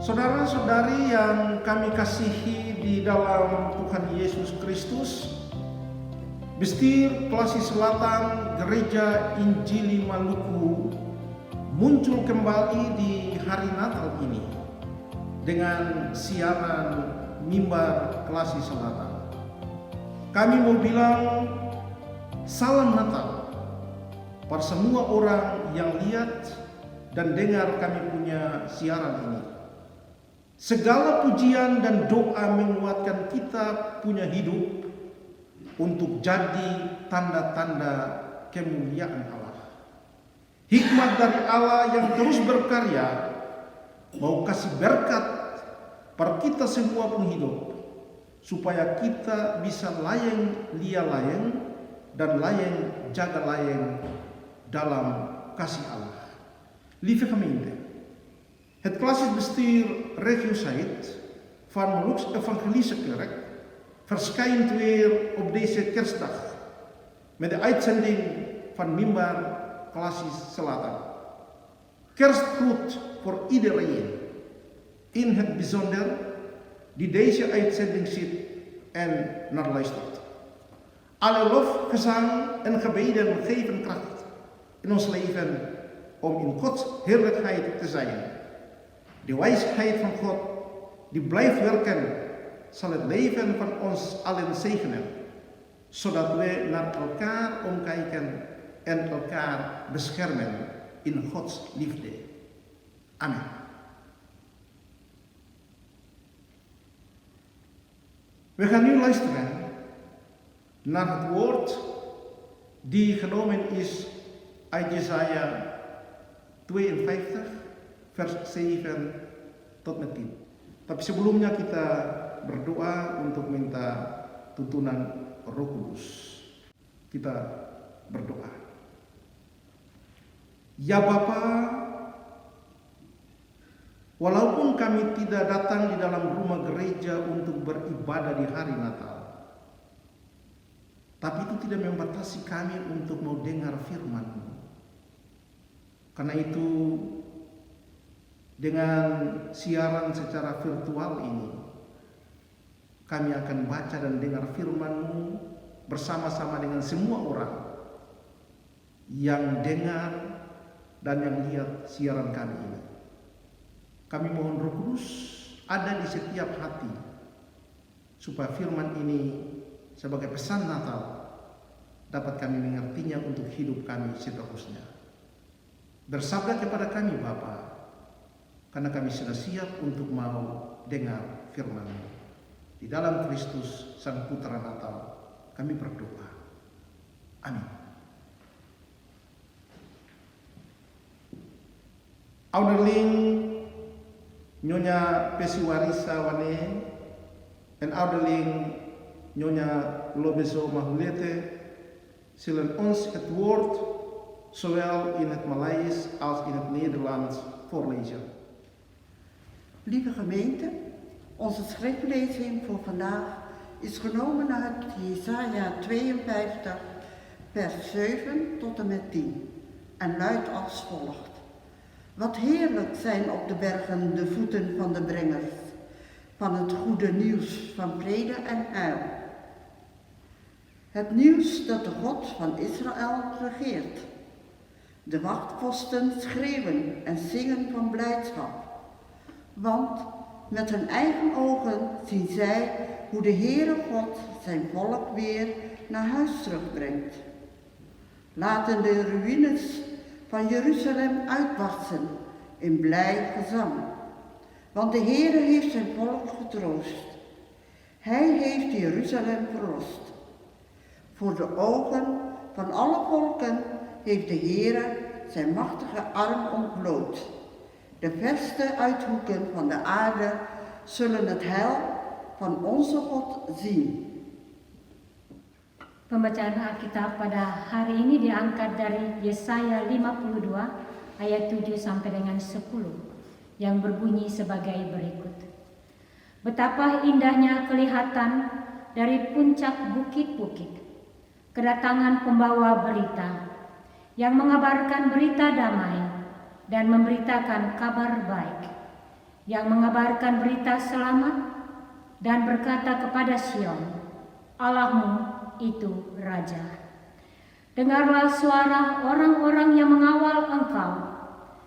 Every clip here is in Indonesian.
Saudara-saudari yang kami kasihi di dalam Tuhan Yesus Kristus, Bestir Pelasi Selatan Gereja Injili Maluku muncul kembali di hari Natal ini dengan siaran mimbar Pelasi Selatan. Kami mau bilang salam Natal pada semua orang yang lihat dan dengar kami punya siaran ini. Segala pujian dan doa menguatkan kita punya hidup untuk jadi tanda-tanda kemuliaan Allah. Hikmat dari Allah yang terus berkarya mau kasih berkat pada kita semua penghidup, supaya kita bisa layang lia layang dan layang jaga layang dalam kasih Allah. Lieve gemeente, het klassisch bestuur Regio Zuid van Maluks Evangelische Kerk verschijnt weer op deze kerstdag met de uitzending van Mimbar Klassisch Selatan. Kerstgroet voor iedereen, in het bijzonder die deze uitzending ziet en naar luistert. Alle lof, gezang en gebeden geven kracht in ons leven om in Gods heerlijkheid te zijn. De wijsheid van God die blijft werken, zal het leven van ons allen zegenen, zodat we naar elkaar omkijken en elkaar beschermen in Gods liefde. Amen. We gaan nu luisteren naar het woord die genomen is uit Jesaja 52 vers 7 tot met 10. Tapi sebelumnya kita berdoa untuk minta tuntunan Roh Kudus. Kita berdoa. Ya Bapa, walaupun kami tidak datang di dalam rumah gereja untuk beribadah di hari Natal, tapi itu tidak membatasi kami untuk mau dengar firman-Mu. Karena itu, dengan siaran secara virtual ini, kami akan baca dan dengar firman-Mu bersama-sama dengan semua orang yang dengar dan yang lihat siaran kami ini. Kami mohon Roh Kudus ada di setiap hati, supaya firman ini sebagai pesan Natal dapat kami mengertinya untuk hidup kami seterusnya. Bersabda kepada kami Bapa, karena kami sudah siap untuk mau dengar firman-Mu. Di dalam Kristus Sang Putra Natal kami berdoa. Amin. Ouderling Nyonya Pesiwarisa Wane en ouderling Nyonya Lobeso Mahulete zullen ons het woord zowel in het Maleis als in het Nederlands voorlezen. Lieve gemeente, onze schriftlezing voor vandaag is genomen uit Jesaja 52, vers 7 tot en met 10 en luidt als volgt. Wat heerlijk zijn op de bergen de voeten van de brengers van het goede nieuws van vrede en heil. Het nieuws dat de God van Israël regeert. De wachtposten schreeuwen en zingen van blijdschap. Want met hun eigen ogen zien zij hoe de Heere God zijn volk weer naar huis terugbrengt. Laten de ruïnes van Jeruzalem uitbarsten in blij gezang. Want de Heere heeft zijn volk getroost. Hij heeft Jeruzalem verlost. Voor de ogen van alle volken heeft de Heere zijn machtige arm ontbloot. De verste uithoeken van de aarde zullen het heil van onze God zien. Pembacaan Alkitab pada hari ini diangkat dari Yesaya 52 ayat 7 sampai dengan 10 yang berbunyi sebagai berikut. Betapa indahnya kelihatan dari puncak bukit-bukit kedatangan pembawa berita yang mengabarkan berita damai dan memberitakan kabar baik, yang mengabarkan berita selamat dan berkata kepada Sion, Allahmu itu Raja. Dengarlah suara orang-orang yang mengawal engkau.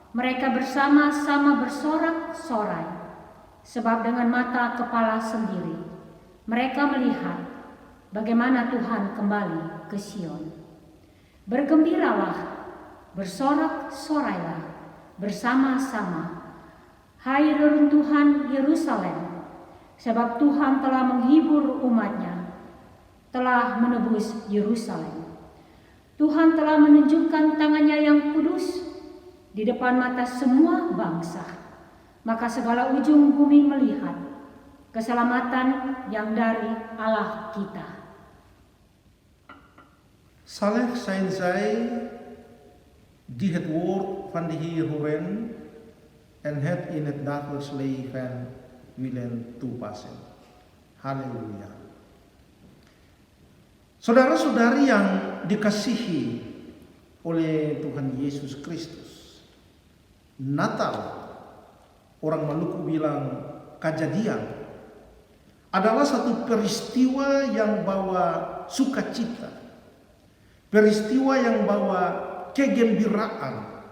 Mereka bersama-sama bersorak-sorai, sebab dengan mata kepala sendiri mereka melihat bagaimana Tuhan kembali ke Sion. Bergembiralah, bersorak-sorailah bersama-sama, hai reruntuhan Yerusalem, sebab Tuhan telah menghibur umatnya, telah menebus Yerusalem. Tuhan telah menunjukkan tangannya yang kudus di depan mata semua bangsa, maka segala ujung bumi melihat keselamatan yang dari Allah kita. Zal zijn zij die het woord van de Heer horen en het in het dagelijks leven willen toepassen. Haleluya. Saudara-saudari yang dikasihi oleh Tuhan Yesus Kristus, Natal, orang Maluku bilang kejadian, adalah satu peristiwa yang bawa sukacita, peristiwa yang bawa kegembiraan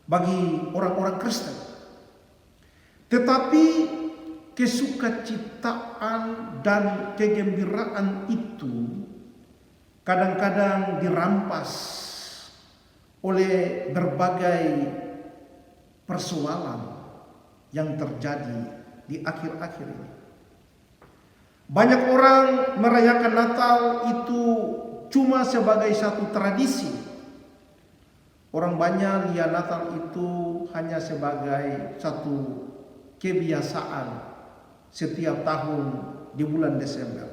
bagi orang-orang Kristen. Tetapi kesukacitaan dan kegembiraan itu kadang-kadang dirampas oleh berbagai persoalan yang terjadi di akhir-akhir ini. Banyak orang merayakan Natal itu cuma sebagai satu tradisi. Orang banyak lihat Natal itu hanya sebagai satu kebiasaan setiap tahun di bulan Desember.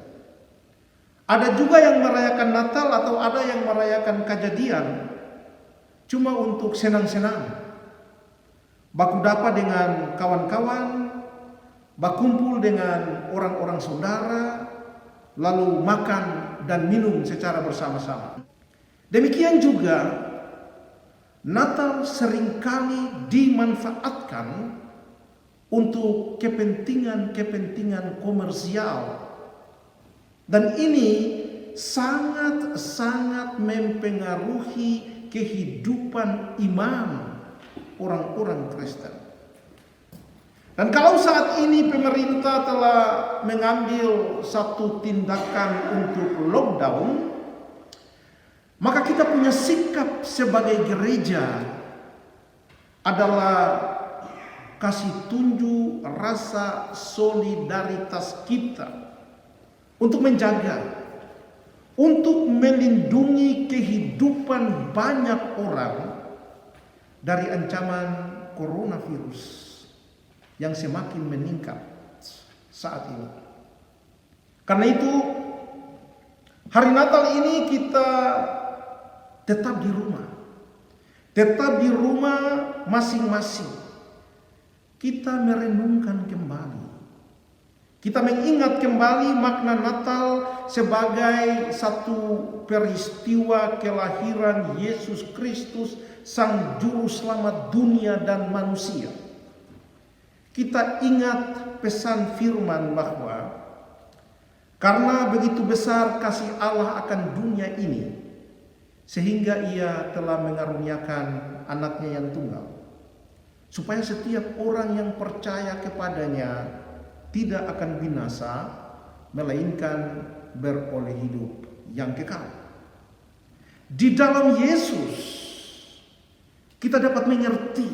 Ada juga yang merayakan Natal atau ada yang merayakan kejadian cuma untuk senang-senang. Baku dapa dengan kawan-kawan, berkumpul dengan orang-orang saudara, lalu makan dan minum secara bersama-sama. Demikian juga Natal seringkali dimanfaatkan untuk kepentingan-kepentingan komersial. Dan ini sangat-sangat mempengaruhi kehidupan iman orang-orang Kristen. Dan kalau saat ini pemerintah telah mengambil satu tindakan untuk lockdown, maka kita punya sikap sebagai gereja adalah kasih tunjuk rasa solidaritas kita untuk menjaga, untuk melindungi kehidupan banyak orang dari ancaman coronavirus yang semakin meningkat saat ini. Karena itu, hari Natal ini kita tetap di rumah. Tetap di rumah masing-masing. Kita merenungkan kembali. Kita mengingat kembali makna Natal sebagai satu peristiwa kelahiran Yesus Kristus, Sang Juru Selamat dunia dan manusia. Kita ingat pesan firman bahwa karena begitu besar kasih Allah akan dunia ini, sehingga Ia telah mengaruniakan anaknya yang tunggal, supaya setiap orang yang percaya kepadanya tidak akan binasa, melainkan beroleh hidup yang kekal. Di dalam Yesus kita dapat mengerti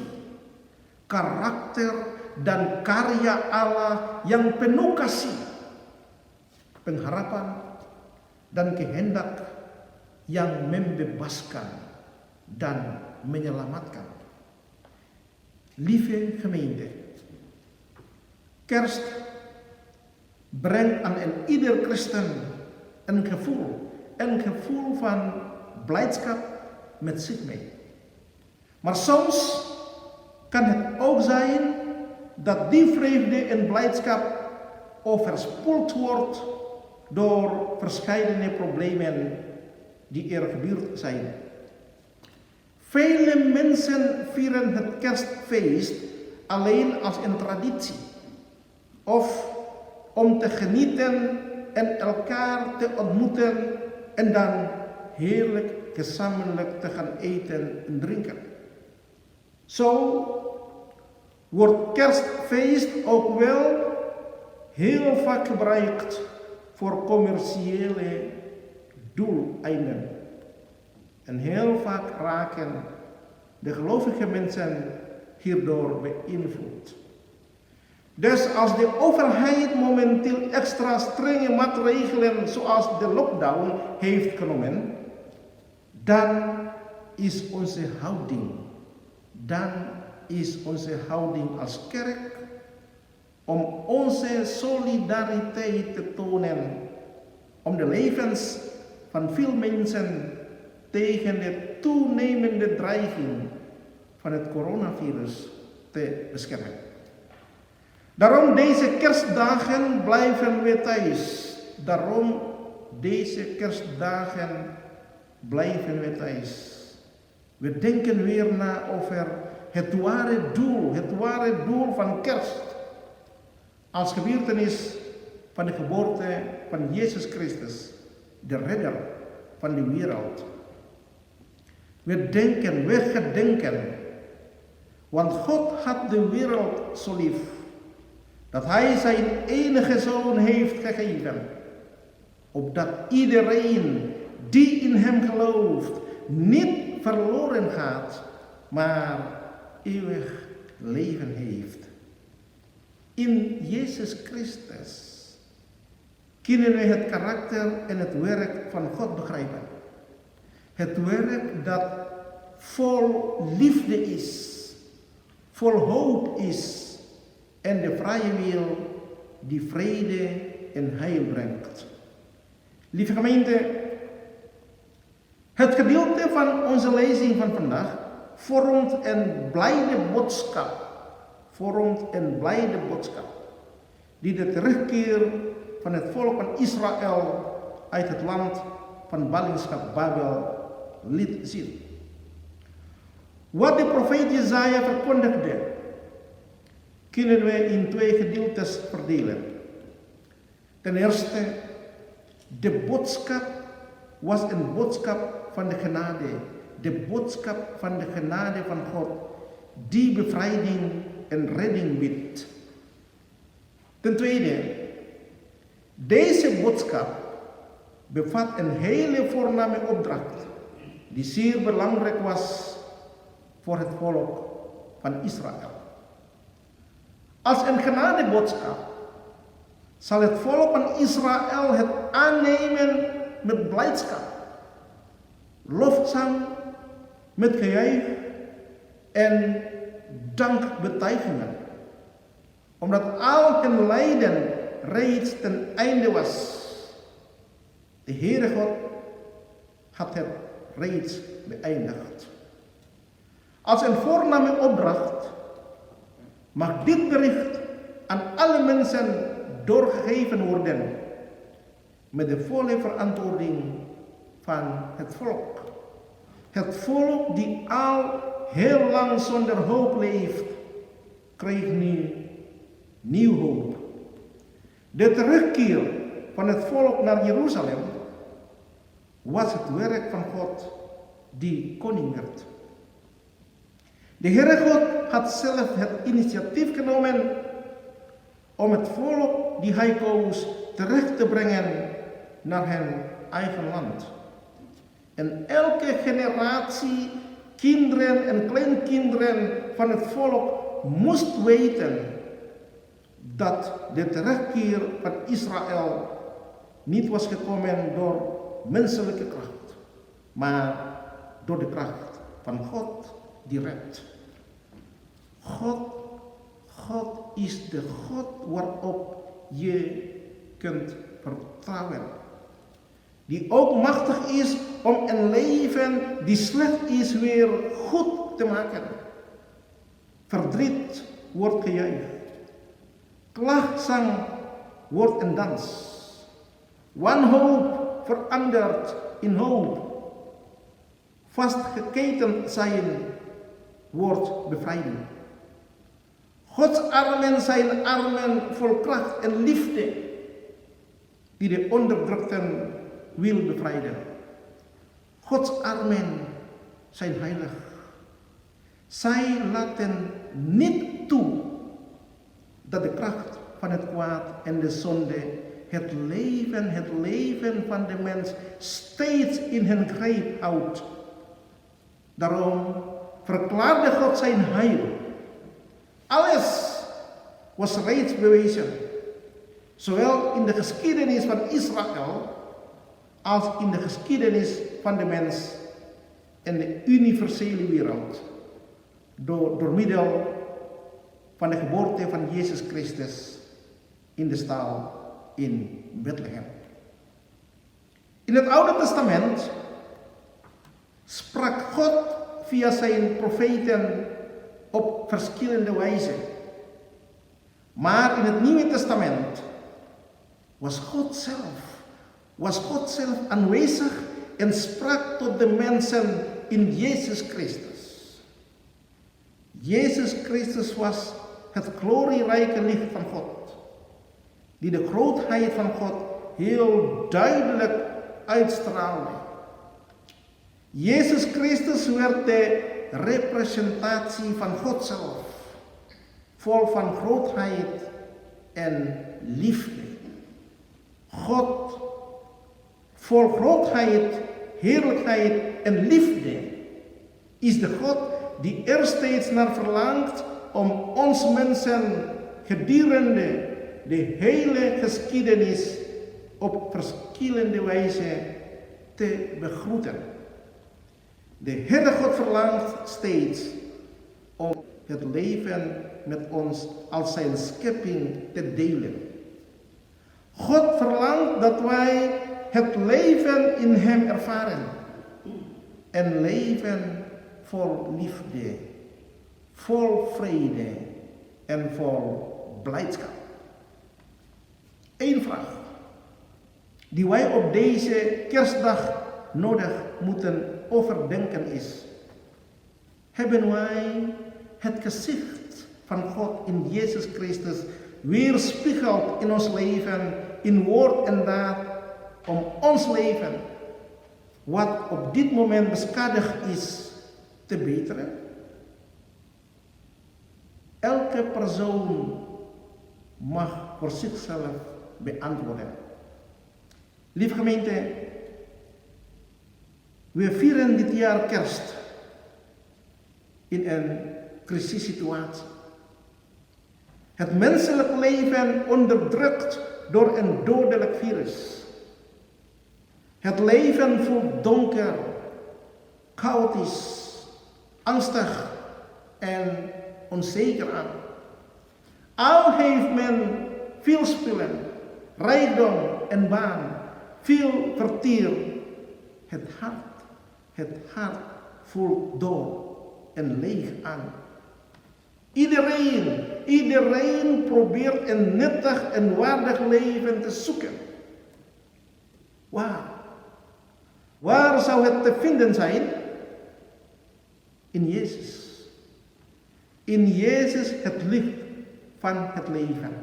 karakter dan karya Allah yang penuh kasih, pengharapan, dan kehendak yang membebaskan dan menyelamatkan. Lieve gemeente, Kerst brengt aan ieder christen een gevoel van blijdschap met zich mee. Maar soms kan het ook zijn dat die vreugde en blijdschap overspoeld wordt door verscheidene problemen die er gebeurd zijn. Vele mensen vieren het kerstfeest alleen als een traditie of om te genieten en elkaar te ontmoeten en dan heerlijk gezamenlijk te gaan eten en drinken. Zo wordt kerstfeest ook wel heel vaak gebruikt voor commerciële doeleinden. En heel vaak raken de gelovige mensen hierdoor beïnvloed. Dus als de overheid momenteel extra strenge maatregelen zoals de lockdown heeft genomen, dan is onze houding als kerk om onze solidariteit te tonen, om de levens van veel mensen tegen de toenemende dreiging van het coronavirus te beschermen. Daarom deze kerstdagen blijven we thuis. We denken weer na over het ware doel van kerst. Als gebeurtenis van de geboorte van Jezus Christus, de redder van de wereld. We gedenken, want God had de wereld zo lief, dat Hij zijn enige Zoon heeft gegeven, opdat iedereen die in Hem gelooft niet verloren gaat, maar eeuwig leven heeft. In Jezus Christus kunnen we het karakter en het werk van God begrijpen. Het werk dat vol liefde is, vol hoop is en de vrije wil die vrede en heil brengt. Lieve gemeente, het gedeelte van onze lezing van vandaag vormt een blijde boodschap die de terugkeer van het volk van Israël uit het land van ballingschap Babel liet zien. Wat de profeet Jesaja verkondigde, kunnen we in 2 gedeeltes verdelen. Ten eerste, de boodschap was een boodschap van de genade. De boodschap van de genade van God, die bevrijding en redding biedt. Ten tweede, deze boodschap bevat een hele voorname opdracht, die zeer belangrijk was voor het volk van Israël. Als een genadeboodschap zal het volk van Israël het aannemen met blijdschap, lofzang, met gejuich en dankbetuigingen, omdat al hun lijden reeds ten einde was. De Heere God had het reeds beëindigd. Als een voorname opdracht mag dit bericht aan alle mensen doorgegeven worden met de volle verantwoording van het volk. Het volk die al heel lang zonder hoop leeft, kreeg nu nieuw hoop. De terugkeer van het volk naar Jeruzalem was het werk van God die koning werd. De Heere God had zelf het initiatief genomen om het volk die Hij koos terug te brengen naar hun eigen land. En elke generatie, kinderen en kleinkinderen van het volk moest weten dat de terugkeer van Israël niet was gekomen door menselijke kracht, maar door de kracht van God die redt. God is de God waarop je kunt vertrouwen. Die ook machtig is om een leven die slecht is weer goed te maken. Verdriet wordt gejuich. Klaagzang wordt een dans. Wanhoop verandert in hoop. Vastgeketend zijn wordt bevrijding. Gods armen zijn armen vol kracht en liefde, die de onderdrukten wil bevrijden. Gods armen zijn heilig. Zij laten niet toe dat de kracht van het kwaad en de zonde het leven van de mens steeds in hun greep houdt. Daarom verklaarde God zijn heil. Alles was reeds bewezen, zowel in de geschiedenis van Israël als in de geschiedenis van de mens en de universele wereld, door middel van de geboorte van Jezus Christus in de stal in Bethlehem. In het Oude Testament sprak God via zijn profeten op verschillende wijzen. Maar in het Nieuwe Testament was God zelf aanwezig en sprak tot de mensen in Jezus Christus. Jezus Christus was het glorierijke licht van God, die de grootheid van God heel duidelijk uitstraalde. Jezus Christus werd de representatie van God zelf, vol van grootheid en liefde. God, vol grootheid, heerlijkheid en liefde, is de God die er steeds naar verlangt om ons mensen gedurende de hele geschiedenis op verschillende wijze te begroeten. De Heere God verlangt steeds om het leven met ons als zijn schepping te delen. God verlangt dat wij het leven in hem ervaren. Een leven vol liefde, vol vrede en vol blijdschap. Eén vraag die wij op deze kerstdag nodig moeten overdenken is: hebben wij het gezicht van God in Jezus Christus weerspiegeld in ons leven, in woord en daad, om ons leven, wat op dit moment beschadigd is, te beteren? Elke persoon mag voor zichzelf beantwoorden. Lieve gemeente, we vieren dit jaar kerst in een crisissituatie. Het menselijk leven onderdrukt door een dodelijk virus. Het leven voelt donker, chaotisch, angstig en onzeker aan. Al heeft men veel spullen, rijkdom en baan, veel vertier. Het hart voelt dood en leeg aan. Iedereen probeert een nuttig en waardig leven te zoeken. Waar zou het te vinden zijn? In Jezus. In Jezus, het licht van het leven.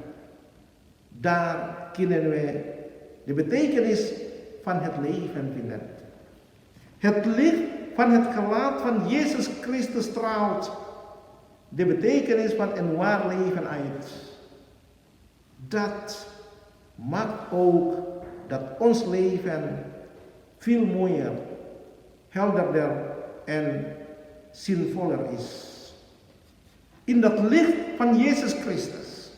Daar kunnen we de betekenis van het leven vinden. Het licht van het gelaat van Jezus Christus straalt de betekenis van een waar leven uit. Dat maakt ook dat ons leven veel mooier, helderder en zinvoller is. In dat licht van Jezus Christus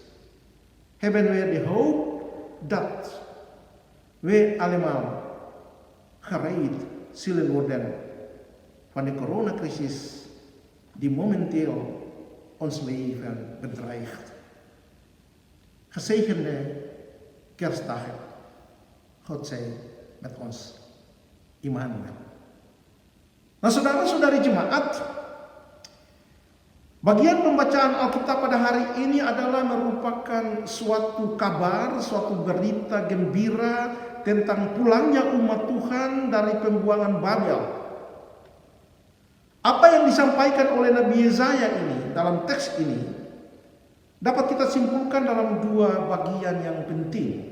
hebben we de hoop dat we allemaal gered zullen worden van de coronacrisis die momenteel ons leven bedreigt. Gezegende kerstdagen. God zij met ons. Immanuel. Nah, saudara-saudari jemaat, bagian pembacaan Alkitab pada hari ini adalah merupakan suatu kabar, suatu berita gembira tentang pulangnya umat Tuhan dari pembuangan Babel. Apa yang disampaikan oleh Nabi Yesaya ini dalam teks ini dapat kita simpulkan dalam dua bagian yang penting.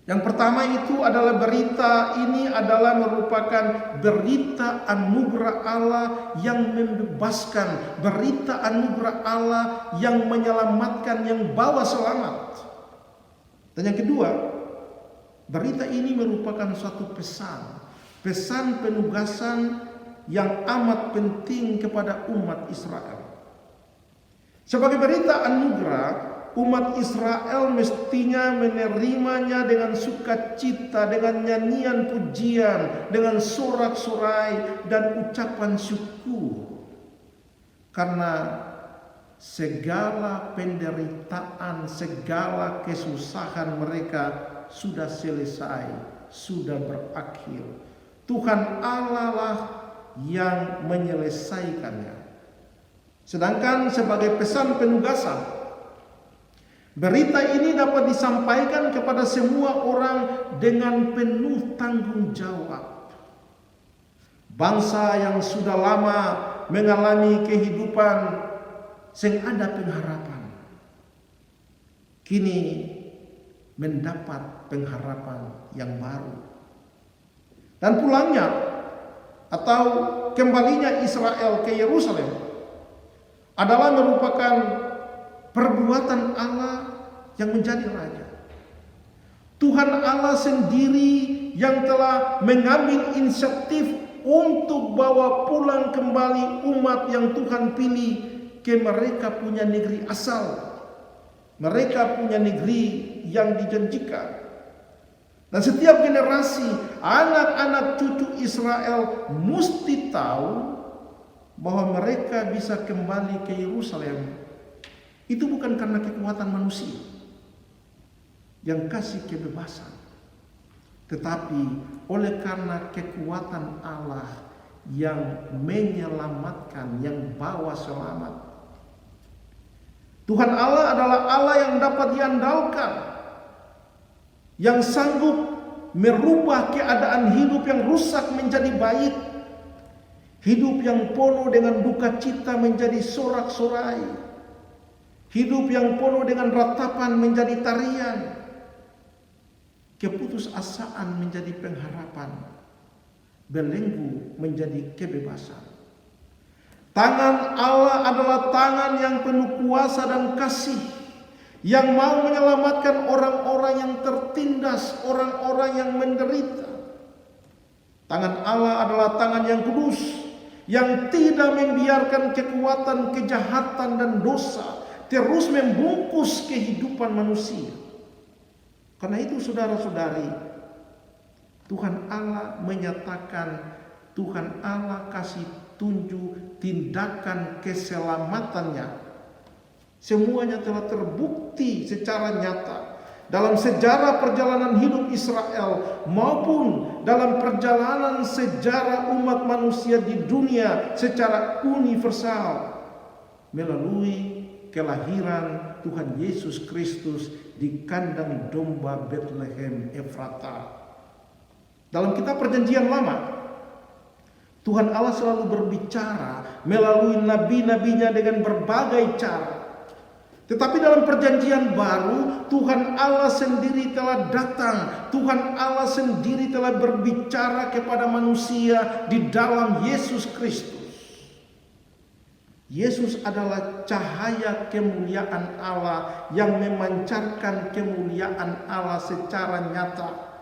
Yang pertama itu adalah berita ini adalah merupakan berita anugerah Allah yang membebaskan, berita anugerah Allah yang menyelamatkan, yang bawa selamat. Dan yang kedua, berita ini merupakan suatu pesan penugasan yang amat penting kepada umat Israel. Sebagai berita anugerah, umat Israel mestinya menerimanya dengan sukacita, dengan nyanyian pujian, dengan sorak-sorai dan ucapan syukur. Karena segala penderitaan, segala kesusahan mereka sudah selesai, sudah berakhir. Tuhan Allah lah yang menyelesaikannya. Sedangkan sebagai pesan penugasan, berita ini dapat disampaikan kepada semua orang dengan penuh tanggung jawab. Bangsa yang sudah lama mengalami kehidupan sing ada pengharapan, kini mendapat pengharapan yang baru. Dan pulangnya atau kembalinya Israel ke Yerusalem adalah merupakan perbuatan Allah yang menjadi raja. Tuhan Allah sendiri yang telah mengambil inisiatif untuk bawa pulang kembali umat yang Tuhan pilih ke mereka punya negeri asal, mereka punya negeri yang dijanjikan. Dan setiap generasi anak-anak cucu Israel mesti tahu bahwa mereka bisa kembali ke Yerusalem itu bukan karena kekuatan manusia yang kasih kebebasan, tetapi oleh karena kekuatan Allah yang menyelamatkan, yang bawa selamat. Tuhan Allah adalah Allah yang dapat diandalkan, yang sanggup merubah keadaan hidup yang rusak menjadi baik, hidup yang penuh dengan duka cita menjadi sorak-sorai, hidup yang penuh dengan ratapan menjadi tarian, keputusasaan menjadi pengharapan, belenggu menjadi kebebasan. Tangan Allah adalah tangan yang penuh kuasa dan kasih, yang mau menyelamatkan orang-orang yang tertindas, orang-orang yang menderita. Tangan Allah adalah tangan yang kudus, yang tidak membiarkan kekuatan kejahatan dan dosa terus membungkus kehidupan manusia. Karena itu saudara-saudari, Tuhan Allah menyatakan, Tuhan Allah kasih tunjuk tindakan keselamatannya. Semuanya telah terbukti secara nyata dalam sejarah perjalanan hidup Israel maupun dalam perjalanan sejarah umat manusia di dunia secara universal melalui kelahiran Tuhan Yesus Kristus di kandang domba Bethlehem Efrata. Dalam kitab Perjanjian Lama, Tuhan Allah selalu berbicara melalui nabi-nabinya dengan berbagai cara. Tetapi dalam Perjanjian Baru, Tuhan Allah sendiri telah datang. Tuhan Allah sendiri telah berbicara kepada manusia di dalam Yesus Kristus. Yesus adalah cahaya kemuliaan Allah yang memancarkan kemuliaan Allah secara nyata.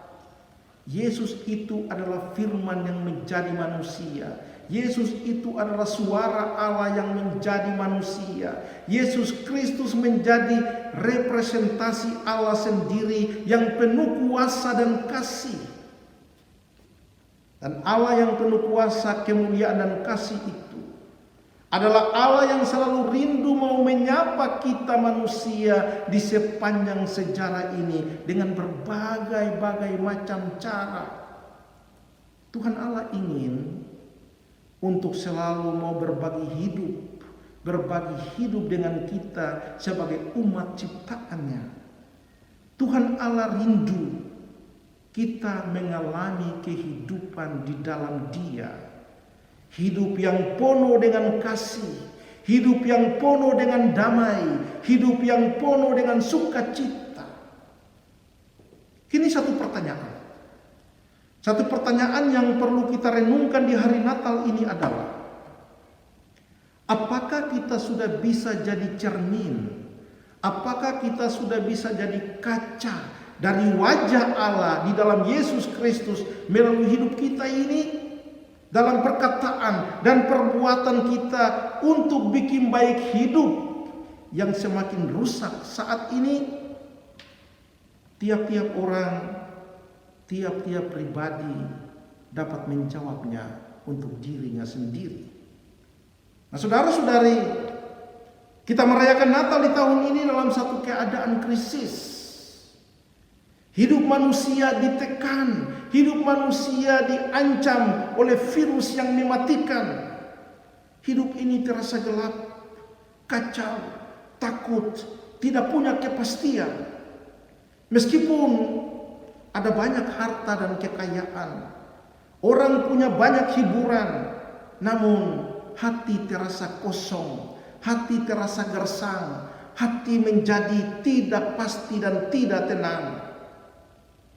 Yesus itu adalah firman yang menjadi manusia. Yesus itu adalah suara Allah yang menjadi manusia. Yesus Kristus menjadi representasi Allah sendiri yang penuh kuasa dan kasih. Dan Allah yang penuh kuasa, kemuliaan dan kasih itu adalah Allah yang selalu rindu mau menyapa kita manusia di sepanjang sejarah ini dengan berbagai-bagai macam cara. Tuhan Allah ingin untuk selalu mau berbagi hidup dengan kita sebagai umat ciptaannya. Tuhan Allah rindu kita mengalami kehidupan di dalam Dia. Hidup yang penuh dengan kasih, hidup yang penuh dengan damai, hidup yang penuh dengan sukacita. Kini satu pertanyaan. Satu pertanyaan yang perlu kita renungkan di hari Natal ini adalah, apakah kita sudah bisa jadi cermin? Apakah kita sudah bisa jadi kaca dari wajah Allah di dalam Yesus Kristus melalui hidup kita ini? Dalam perkataan dan perbuatan kita untuk bikin baik hidup yang semakin rusak saat ini. Tiap-tiap orang, tiap-tiap pribadi dapat menjawabnya untuk dirinya sendiri. Nah, saudara-saudari, kita merayakan Natal di tahun ini dalam satu keadaan krisis. Hidup manusia ditekan, hidup manusia diancam oleh virus yang mematikan. Hidup ini terasa gelap, kacau, takut, tidak punya kepastian. Meskipun ada banyak harta dan kekayaan, orang punya banyak hiburan, namun hati terasa kosong, hati terasa gersang, hati menjadi tidak pasti dan tidak tenang.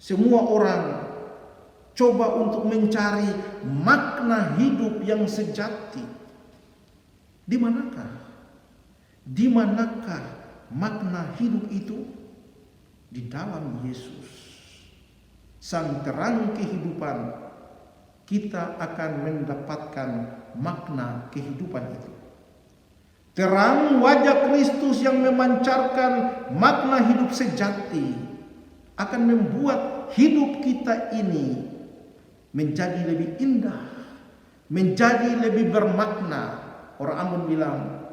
Semua orang coba untuk mencari makna hidup yang sejati. Di manakah? Di manakah makna hidup itu? Di dalam Yesus, Sang terang kehidupan. Kita akan mendapatkan makna kehidupan itu. Terang wajah Kristus yang memancarkan makna hidup sejati akan membuat hidup kita ini menjadi lebih indah, menjadi lebih bermakna. Orang Ambon bilang,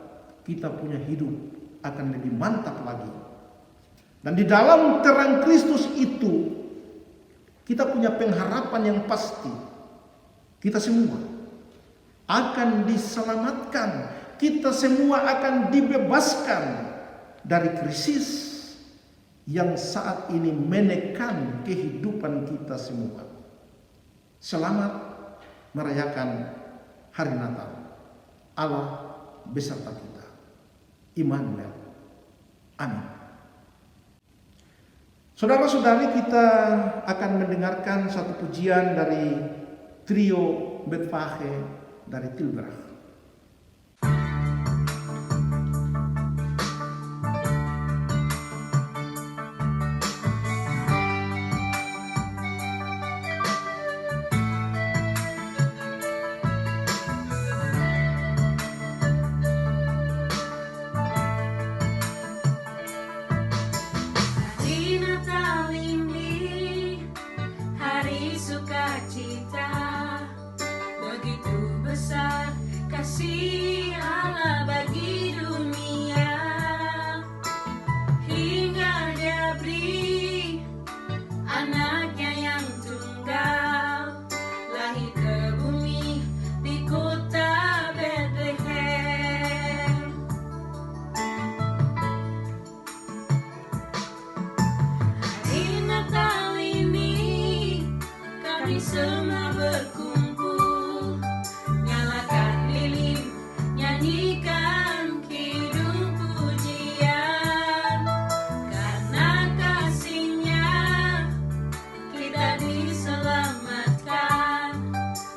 kita punya hidup akan lebih mantap lagi. Dan di dalam terang Kristus itu, kita punya pengharapan yang pasti. Kita semua akan diselamatkan, kita semua akan dibebaskan dari krisis yang saat ini menekan kehidupan kita semua. Selamat merayakan hari Natal. Allah beserta kita. Immanuel. Amin. Saudara-saudari, kita akan mendengarkan satu pujian dari trio Betfage dari Tilburg. Kasih Allah bagi dunia, hingga Dia beri anaknya yang tunggal, lahir ke bumi di kota Bethlehem. Hari Natal ini kami semua berkumpul, nyanyikan kidung pujian, karena kasih-Nya kita diselamatkan.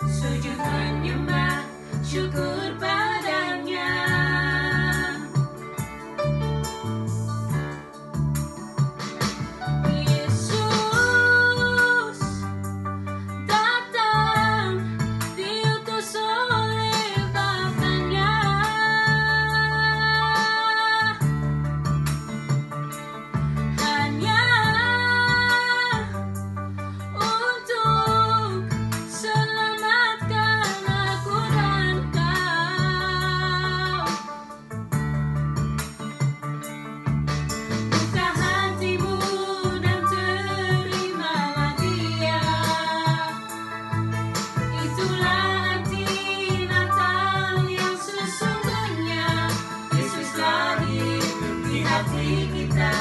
Sujud menyembah syukur padanya. Yesus datang, diutus oleh Bapanya. Hanya untuk selamatkan aku dan kau. Buka hatimu dan terimalah Dia. Itulah arti Natal yang sesungguhnya. Yesus lahir di hati kita.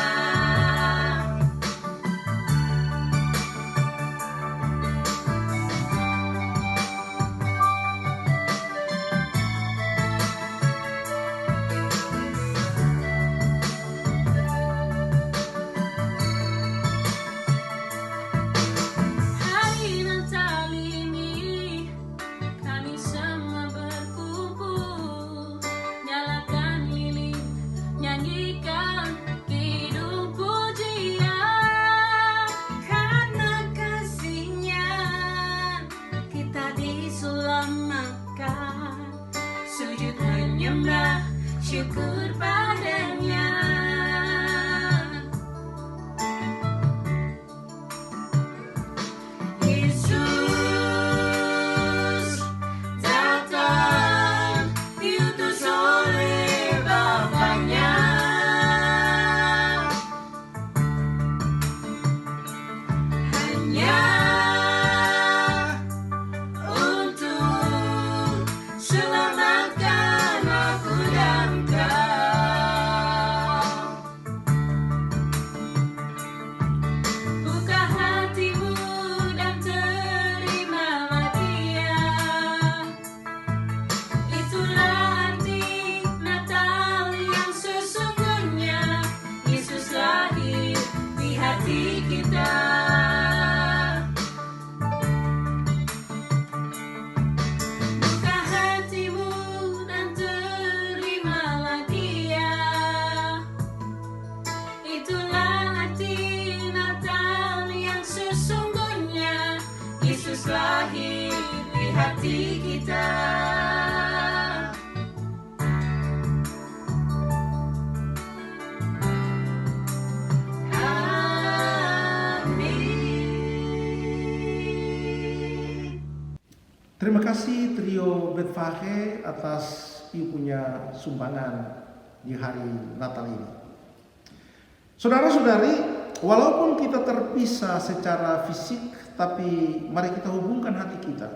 hati kita. Terima kasih trio Betfage atas punya sumbangan di hari Natal ini. Saudara-saudari, walaupun kita terpisah secara fisik, tapi mari kita hubungkan hati kita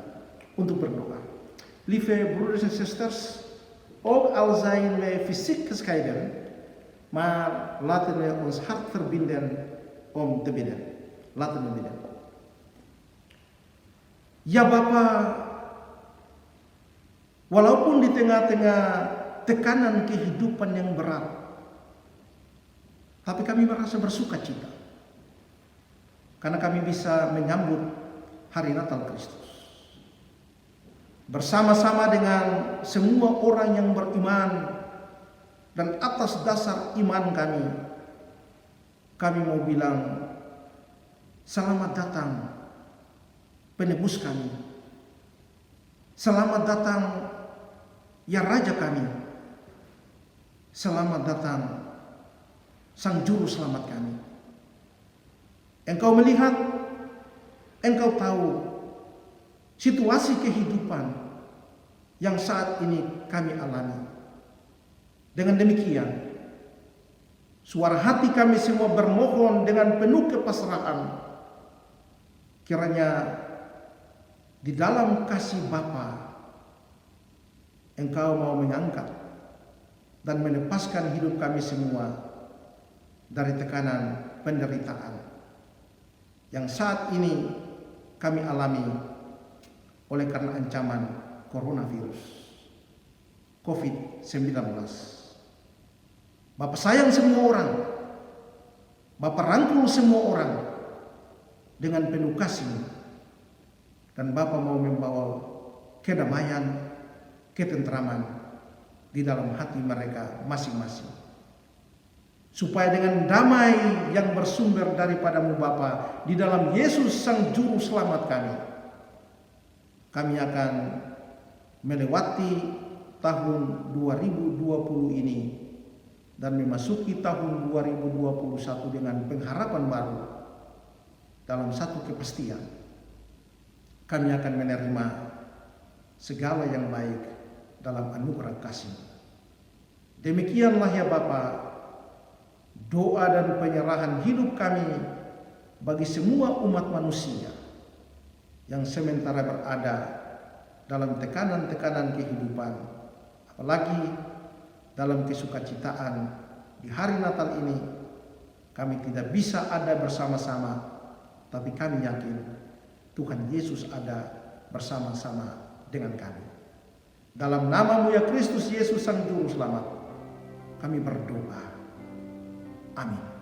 untuk berdoa. Lieve broeders en zusters, ook al zijn wij fysiek gescheiden, maar laten we ons hart verbinden om te bidden. Laten we bidden. Ya Bapa, walaupun di tengah-tengah tekanan kehidupan yang berat, tapi kami merasa bersuka cita karena kami bisa menyambut hari Natal Kristus. Bersama-sama dengan semua orang yang beriman dan atas dasar iman kami mau bilang selamat datang penebus kami. Selamat datang ya Raja kami. Selamat datang Sang Juru Selamat kami. Engkau melihat, Engkau tahu situasi kehidupan yang saat ini kami alami. Dengan demikian, suara hati kami semua bermohon dengan penuh kepasrahan. Kiranya di dalam kasih Bapa, Engkau mau mengangkat dan melepaskan hidup kami semua dari tekanan penderitaan yang saat ini kami alami oleh karena ancaman coronavirus COVID-19. Bapak sayang semua orang, Bapak rangkul semua orang dengan penuh kasih, dan Bapak mau membawa kedamaian, ketentraman di dalam hati mereka masing-masing. Supaya dengan damai yang bersumber daripadamu Bapa di dalam Yesus Sang Juru Selamat kami akan melewati tahun 2020 ini dan memasuki tahun 2021 dengan pengharapan baru dalam satu kepastian. Kami akan menerima segala yang baik dalam anugerah kasih. Demikianlah ya Bapa, doa dan penyerahan hidup kami bagi semua umat manusia yang sementara berada dalam tekanan-tekanan kehidupan, apalagi dalam kesukacitaan di hari Natal ini. Kami tidak bisa ada bersama-sama, tapi kami yakin Tuhan Yesus ada bersama-sama dengan kami. Dalam nama-Mu ya Kristus Yesus Sang Juru Selamat, kami berdoa. Amin.